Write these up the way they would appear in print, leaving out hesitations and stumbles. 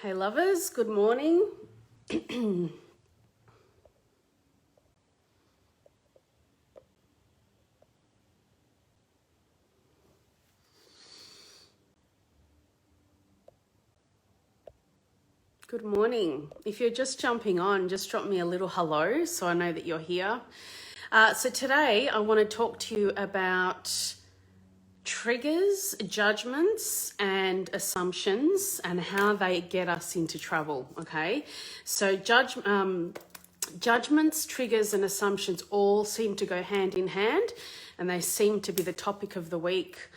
Hey lovers, good morning. Good morning. If you're just jumping on, just drop me a little hello so I know that you're here. So today I want to talk to you about triggers, judgments, and assumptions and how they get us into trouble, okay? So judgments, triggers, and assumptions all seem to go hand in hand, and they seem to be the topic of the week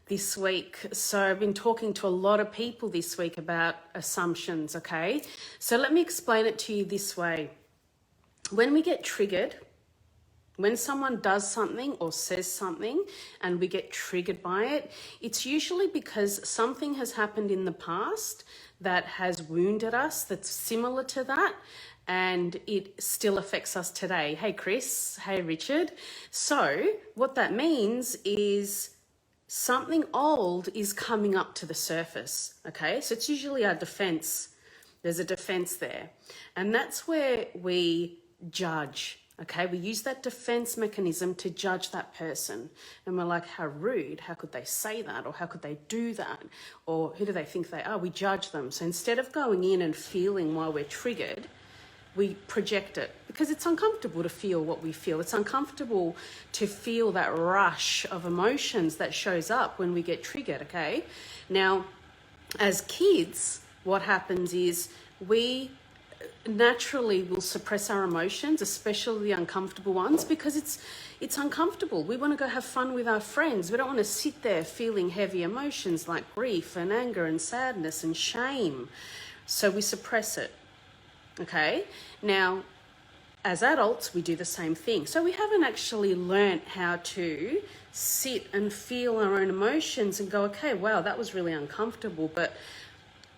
this week. So I've been talking to a lot of people this week about assumptions, okay? So let me explain it to you this way. When we get triggered, when someone does something or says something and we get triggered by it, it's usually because something has happened in the past that has wounded us, that's similar to that, and it still affects us today. Hey, Chris. Hey, Richard. So what that means is something old is coming up to the surface, okay? So it's usually our defense. There's a defense there. And that's where we judge, okay? We use that defense mechanism to judge that person. And we're like, how rude, how could they say that? Or how could they do that? Or who do they think they are? We judge them. So instead of going in and feeling why we're triggered, we project it because it's uncomfortable to feel what we feel. It's uncomfortable to feel that rush of emotions that shows up when we get triggered, okay? Now, as kids, what happens is we naturally will suppress our emotions, especially the uncomfortable ones, because it's uncomfortable. We want to go have fun with our friends. We don't want to sit there feeling heavy emotions like grief and anger and sadness and shame. So we suppress it. Okay, now as adults, we do the same thing. So we haven't actually learnt how to sit and feel our own emotions and go, okay, wow, that was really uncomfortable, but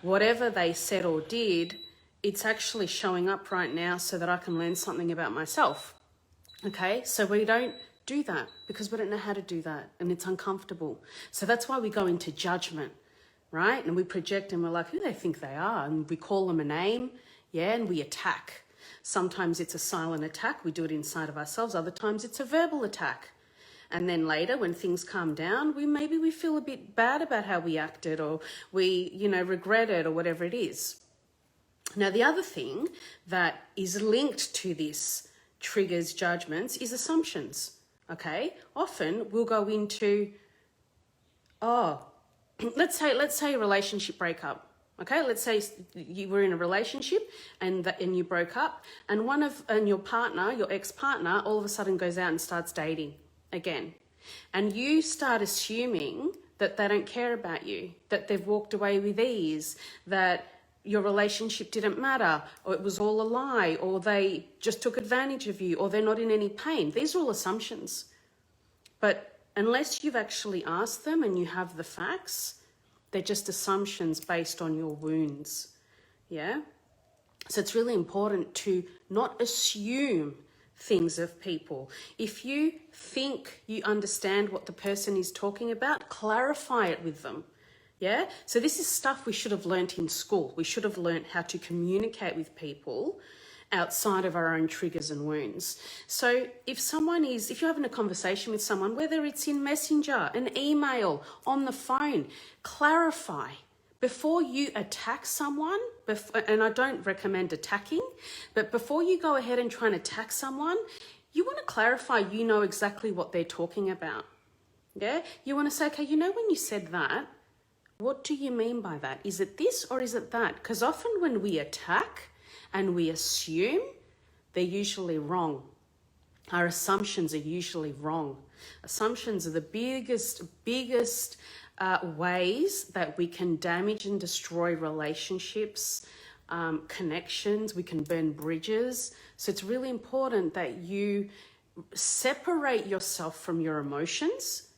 whatever they said or did, it's actually showing up right now so that I can learn something about myself. Okay, so we don't do that because we don't know how to do that and it's uncomfortable. So that's why we go into judgment, right? And we project and we're like, who do they think they are? And we call them a name. Yeah, and we attack. Sometimes it's a silent attack. We do it inside of ourselves. Other times it's a verbal attack. And then later when things calm down, we feel a bit bad about how we acted or we, regret it or whatever it is. Now, the other thing that is linked to this triggers, judgments, is assumptions, okay? Often we'll go into, let's say a relationship breakup. Okay, let's say you were in a relationship and you broke up, and your partner, your ex-partner, all of a sudden goes out and starts dating again, and you start assuming that they don't care about you, that they've walked away with ease, that your relationship didn't matter, or it was all a lie, or they just took advantage of you, or they're not in any pain. These are all assumptions, but unless you've actually asked them and you have the facts, they're just assumptions based on your wounds, yeah? So it's really important to not assume things of people. If you think you understand what the person is talking about, clarify it with them, yeah? So this is stuff we should have learnt in school. We should have learnt how to communicate with people outside of our own triggers and wounds. So if you're having a conversation with someone, whether it's in Messenger, an email, on the phone, clarify. Before you attack someone, and I don't recommend attacking, but before you go ahead and try and attack someone, you want to clarify you know exactly what they're talking about. Yeah? You want to say, okay, when you said that, what do you mean by that? Is it this or is it that? Because often when we attack, and we assume, they're usually wrong. Our assumptions are usually wrong. Assumptions are the biggest ways that we can damage and destroy relationships, connections. We can burn bridges. So it's really important that you separate yourself from your emotions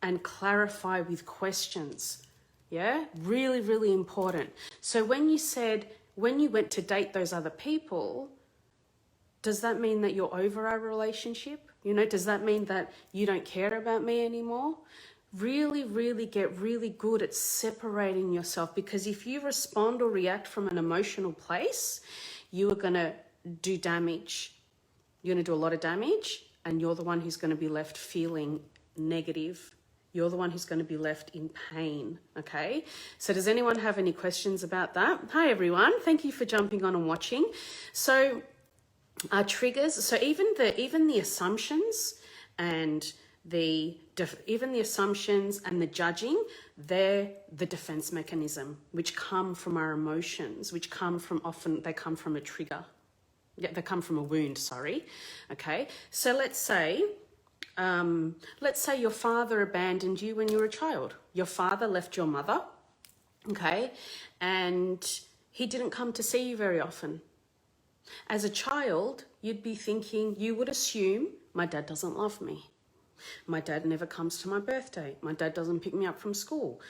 and clarify with questions. Yeah, really, really important. So when you went to date those other people, does that mean that you're over our relationship? Does that mean that you don't care about me anymore? Really, really get really good at separating yourself, because if you respond or react from an emotional place, you are going to do damage. You're going to do a lot of damage, and you're the one who's going to be left feeling negative. You're the one who's going to be left in pain, okay? So does anyone have any questions about that? Hi, everyone. Thank you for jumping on and watching. So triggers, so even the assumptions and the judging, they're the defense mechanism, which come from our emotions, which come from, often they come from a trigger. Yeah, they come from a wound, sorry. Okay, so let's say your father abandoned you when you were a child. Your father left your mother, okay, and he didn't come to see you very often. As a child, you would assume, my dad doesn't love me. My dad never comes to my birthday. My dad doesn't pick me up from school.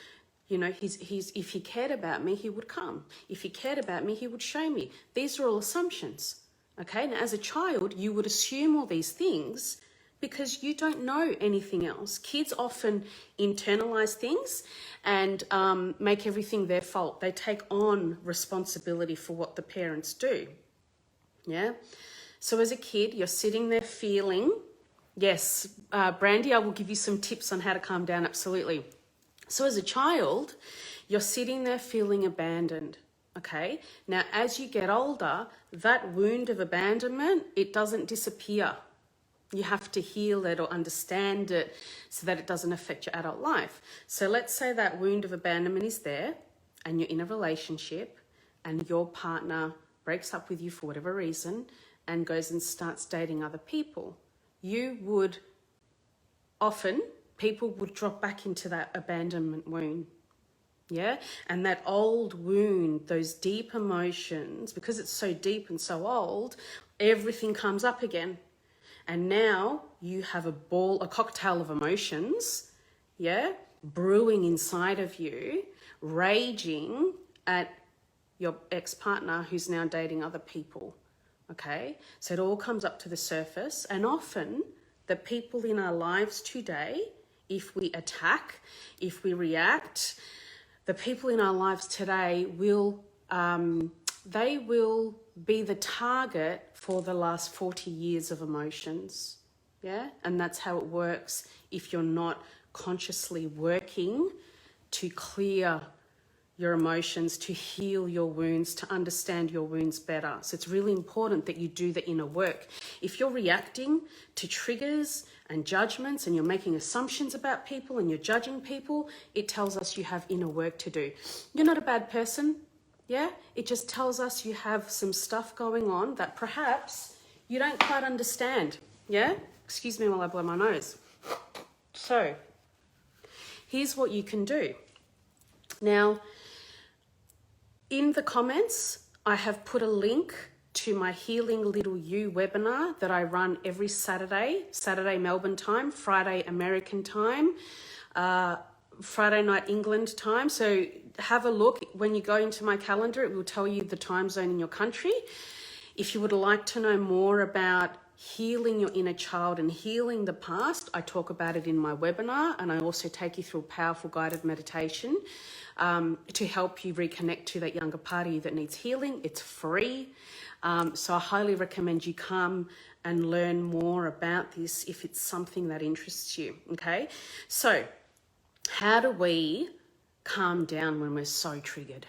You know, if he cared about me, he would come. If he cared about me, he would show me. These are all assumptions. Okay, now as a child, you would assume all these things because you don't know anything else. Kids often internalize things and make everything their fault. They take on responsibility for what the parents do. Yeah. So as a kid, you're sitting there feeling, yes, Brandy, I will give you some tips on how to calm down. Absolutely. So as a child, you're sitting there feeling abandoned. Okay. Now, as you get older, that wound of abandonment, it doesn't disappear. You have to heal it or understand it so that it doesn't affect your adult life. So let's say that wound of abandonment is there and you're in a relationship and your partner breaks up with you for whatever reason and goes and starts dating other people. People would drop back into that abandonment wound. Yeah. And that old wound, those deep emotions, because it's so deep and so old, everything comes up again. And now you have a cocktail of emotions, yeah, brewing inside of you, raging at your ex-partner who's now dating other people, okay? So it all comes up to the surface. And often the people in our lives today, if we attack, if we react, the people in our lives today will be the target for the last 40 years of emotions. Yeah. And that's how it works if you're not consciously working to clear your emotions, to heal your wounds, to understand your wounds better. So it's really important that you do the inner work. If you're reacting to triggers and judgments and you're making assumptions about people and you're judging people, it tells us you have inner work to do. You're not a bad person. Yeah, it just tells us you have some stuff going on that perhaps you don't quite understand. Yeah, excuse me while I blow my nose. So here's what you can do. Now, in the comments, I have put a link to my Healing Little You webinar that I run every Saturday Melbourne time, Friday American time, Friday night England time. So have a look. When you go into my calendar, it will tell you the time zone in your country. If you would like to know more about healing your inner child and healing the past, I talk about it in my webinar, and I also take you through a powerful guided meditation to help you reconnect to that younger part of you that needs healing. It's free. So I highly recommend you come and learn more about this if it's something that interests you. Okay. So how do we calm down when we're so triggered,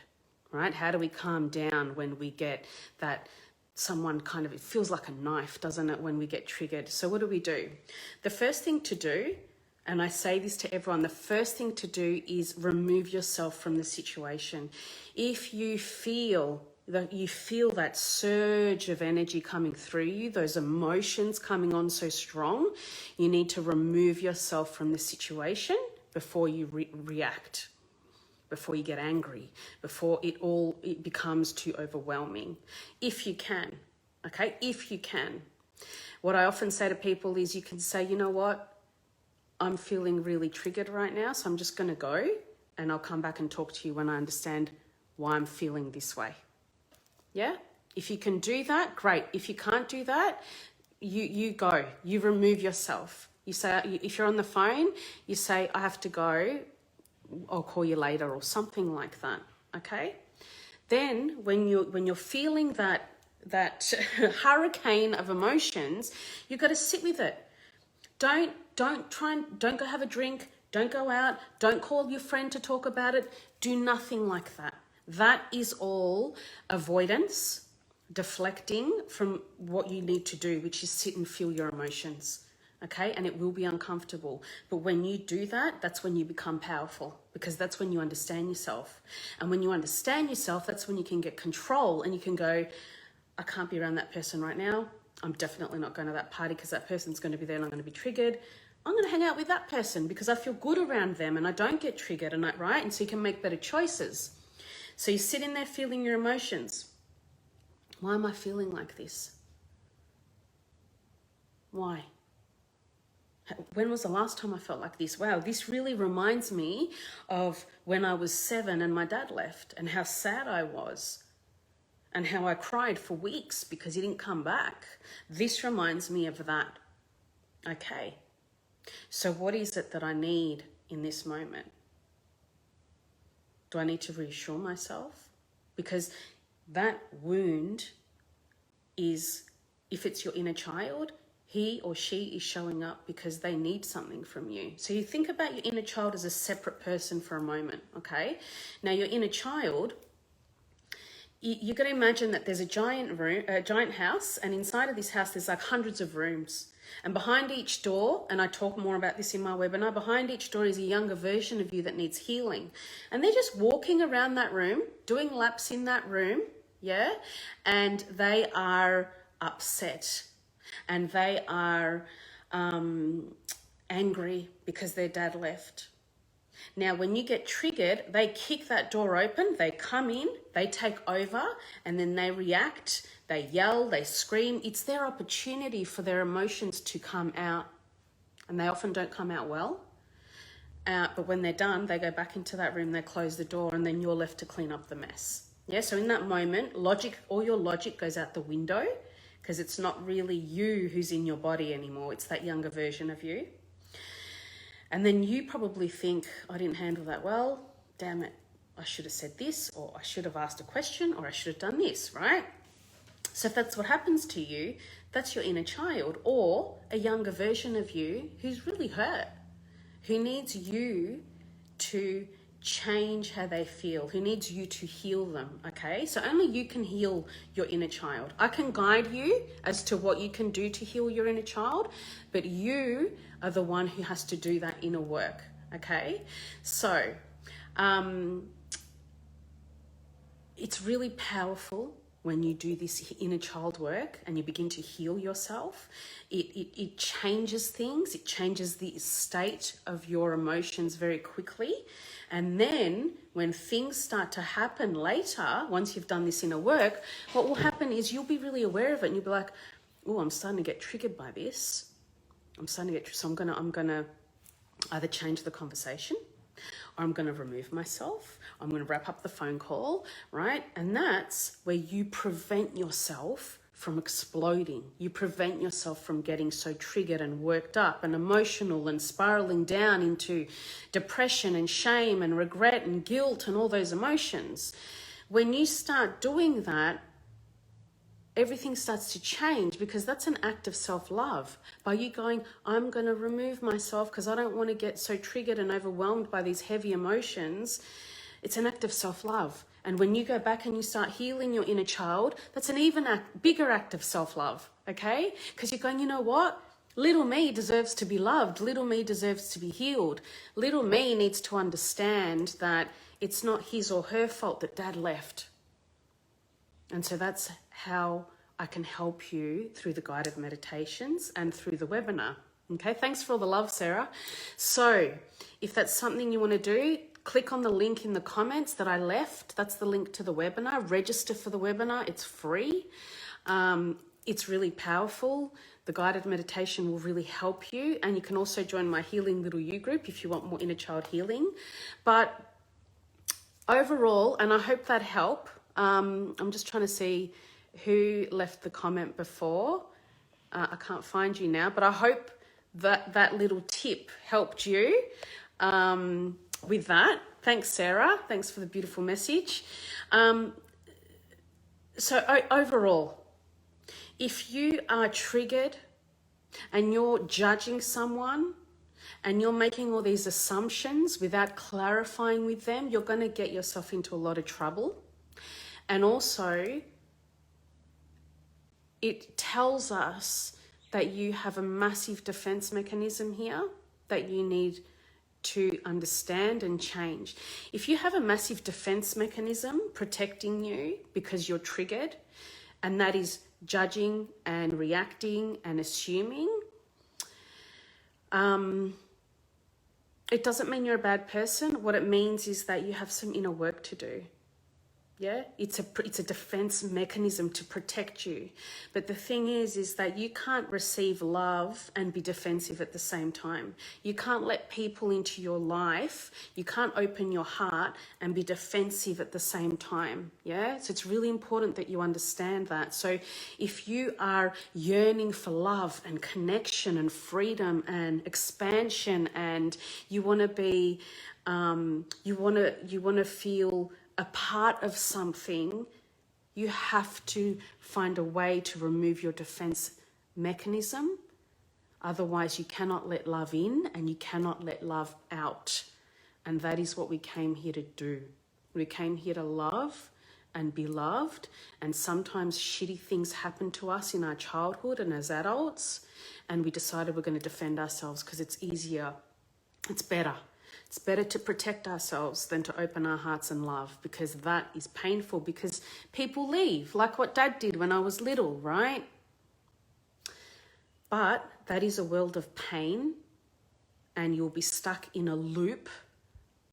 right? How do we calm down when we get that someone kind of, it feels like a knife, doesn't it, when we get triggered? So what do? The first thing to do, and I say this to everyone, the first thing to do is remove yourself from the situation. If you feel that surge of energy coming through you, those emotions coming on so strong, you need to remove yourself from the situation before you react, before you get angry, before it becomes too overwhelming. If you can, okay? If you can. What I often say to people is you can say, you know what? I'm feeling really triggered right now, so I'm just going to go and I'll come back and talk to you when I understand why I'm feeling this way. Yeah? If you can do that, great. If you can't do that, you go. You remove yourself. You say, if you're on the phone, you say, I have to go, I'll call you later, or something like that, okay? Then when you're feeling that hurricane of emotions, you've got to sit with it. Don't go have a drink, don't go out, don't call your friend to talk about it. Do nothing like that. That is all avoidance, deflecting from what you need to do, which is sit and feel your emotions. Okay, and it will be uncomfortable. But when you do that, that's when you become powerful, because that's when you understand yourself. And when you understand yourself, that's when you can get control and you can go, I can't be around that person right now. I'm definitely not going to that party because that person's going to be there and I'm going to be triggered. I'm going to hang out with that person because I feel good around them and I don't get triggered, and right? And so you can make better choices. So you sit in there feeling your emotions. Why am I feeling like this? Why? When was the last time I felt like this? Wow, this really reminds me of when I was 7 and my dad left, and how sad I was and how I cried for weeks because he didn't come back. This reminds me of that. Okay, so what is it that I need in this moment? Do I need to reassure myself? Because that wound is, if it's your inner child, he or she is showing up because they need something from you. So you think about your inner child as a separate person for a moment, okay? Now your inner child, you're going to imagine that there's a giant house, and inside of this house there's like hundreds of rooms. And behind each door, and I talk more about this in my webinar, behind each door is a younger version of you that needs healing. And they're just walking around that room, doing laps in that room, yeah? And they are upset. And they are angry because their dad left. Now, when you get triggered, they kick that door open, they come in, they take over, and then they react, they yell, they scream. It's their opportunity for their emotions to come out. And they often don't come out well. But when they're done, they go back into that room, they close the door, and then you're left to clean up the mess. Yeah, so in that moment, all your logic goes out the window, because it's not really you who's in your body anymore. It's that younger version of you. And then you probably think, I didn't handle that well. Damn it. I should have said this, or I should have asked a question, or I should have done this, right? So if that's what happens to you, that's your inner child, or a younger version of you who's really hurt, who needs you to change how they feel, who needs you to heal them, okay? So only you can heal your inner child. I can guide you as to what you can do to heal your inner child, but you are the one who has to do that inner work, okay? So it's really powerful when you do this inner child work and you begin to heal yourself. It changes things. It changes the state of your emotions very quickly. And then when things start to happen later, once you've done this inner work, what will happen is you'll be really aware of it, and you'll be like, oh, I'm starting to get triggered by this. So I'm gonna either change the conversation, or I'm going to remove myself. I'm going to wrap up the phone call, right? And that's where you prevent yourself from exploding. You prevent yourself from getting so triggered and worked up and emotional and spiraling down into depression and shame and regret and guilt and all those emotions. When you start doing that, everything starts to change, because that's an act of self-love. By you going, I'm going to remove myself because I don't want to get so triggered and overwhelmed by these heavy emotions, it's an act of self-love. And when you go back and you start healing your inner child, that's an even bigger act of self-love, okay? Because you're going, you know what? Little me deserves to be loved. Little me deserves to be healed. Little me needs to understand that it's not his or her fault that dad left. And so that's how I can help you through the guided meditations and through the webinar. Okay, thanks for all the love, Sarah. So if that's something you want to do, click on the link in the comments that I left. That's the link to the webinar. Register for the webinar. It's free. It's really powerful. The guided meditation will really help you. And you can also join my Healing Little You group if you want more inner child healing. But overall, and I hope that helped, I'm just trying to see who left the comment before. I can't find you now, but I hope that little tip helped you with that. Thanks, Sarah. Thanks for the beautiful message. Overall, if you are triggered and you're judging someone and you're making all these assumptions without clarifying with them, you're going to get yourself into a lot of trouble. And also, it tells us that you have a massive defense mechanism here that you need to understand and change. If you have a massive defense mechanism protecting you because you're triggered, and that is judging and reacting and assuming, it doesn't mean you're a bad person. What it means is that you have some inner work to do. Yeah, it's a defense mechanism to protect you. But the thing is that you can't receive love and be defensive at the same time. You can't let people into your life. You can't open your heart and be defensive at the same time. Yeah, so it's really important that you understand that. So if you are yearning for love and connection and freedom and expansion, and you want to be, you want to feel a part of something, you have to find a way to remove your defense mechanism. Otherwise, you cannot let love in and you cannot let love out. And that is what we came here to do. We came here to love and be loved. And sometimes shitty things happen to us in our childhood and as adults. And we decided we're going to defend ourselves because it's easier. It's better. It's better to protect ourselves than to open our hearts and love, because that is painful, because people leave, like what Dad did when I was little, right? But that is a world of pain, and you'll be stuck in a loop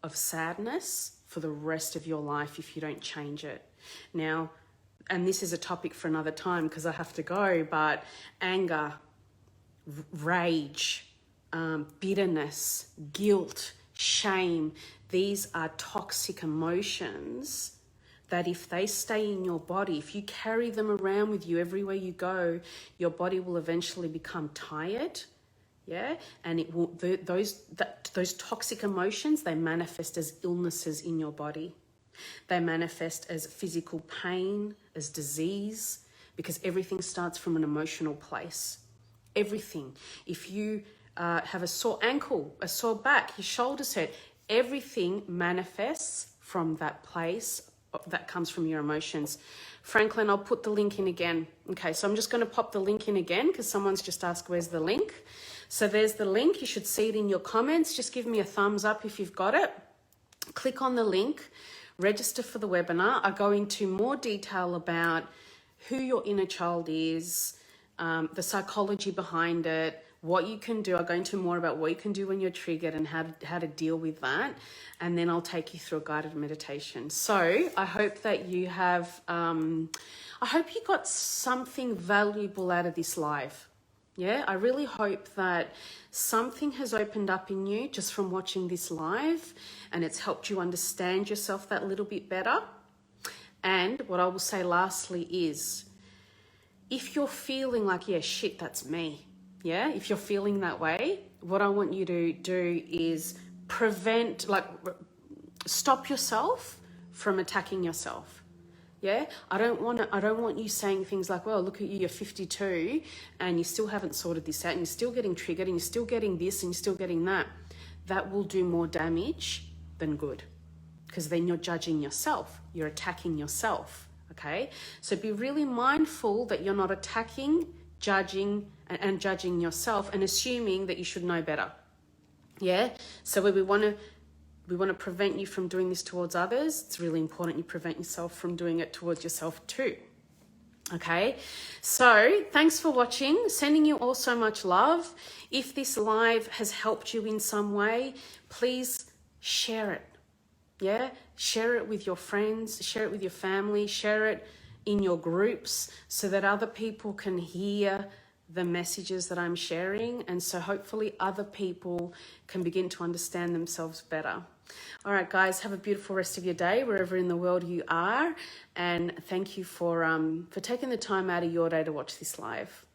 of sadness for the rest of your life if you don't change it. Now, and this is a topic for another time because I have to go, but anger, rage, bitterness, guilt, shame, these are toxic emotions that if they stay in your body, if you carry them around with you everywhere you go, your body will eventually become tired. Yeah, and it will, those toxic emotions, they manifest as illnesses in your body. They manifest as physical pain, as disease, because everything starts from an emotional place. Everything. If you have a sore ankle, a sore back, your shoulders hurt, everything manifests from that place that comes from your emotions. Franklin, I'll put the link in again. Okay, so I'm just going to pop the link in again because someone's just asked where's the link. So there's the link. You should see it in your comments. Just give me a thumbs up if you've got it. Click on the link, register for the webinar. I go into more detail about who your inner child is, the psychology behind it, what you can do. I'll go into more about what you can do when you're triggered and how to deal with that. And then I'll take you through a guided meditation. So I hope that you have, I hope you got something valuable out of this live. Yeah, I really hope that something has opened up in you just from watching this live, and it's helped you understand yourself that little bit better. And what I will say lastly is, if you're feeling like, yeah, shit, that's me. Yeah, if you're feeling that way, what I want you to do is stop yourself from attacking yourself. Yeah, I don't want you saying things like, well, look at you, you're 52 and you still haven't sorted this out and you're still getting triggered and you're still getting this and you're still getting that. That will do more damage than good, because then you're judging yourself, you're attacking yourself. Okay, so be really mindful that you're not attacking, judging and judging yourself and assuming that you should know better. Yeah, so we want to prevent you from doing this towards others. It's really important you prevent yourself from doing it towards yourself too. Okay, so thanks for watching. Sending you all so much love. If this live has helped you in some way, please share it. Yeah, share it with your friends, share it with your family, share it in your groups so that other people can hear the messages that I'm sharing, and so hopefully other people can begin to understand themselves better. All right, guys, have a beautiful rest of your day wherever in the world you are, and thank you for taking the time out of your day to watch this live.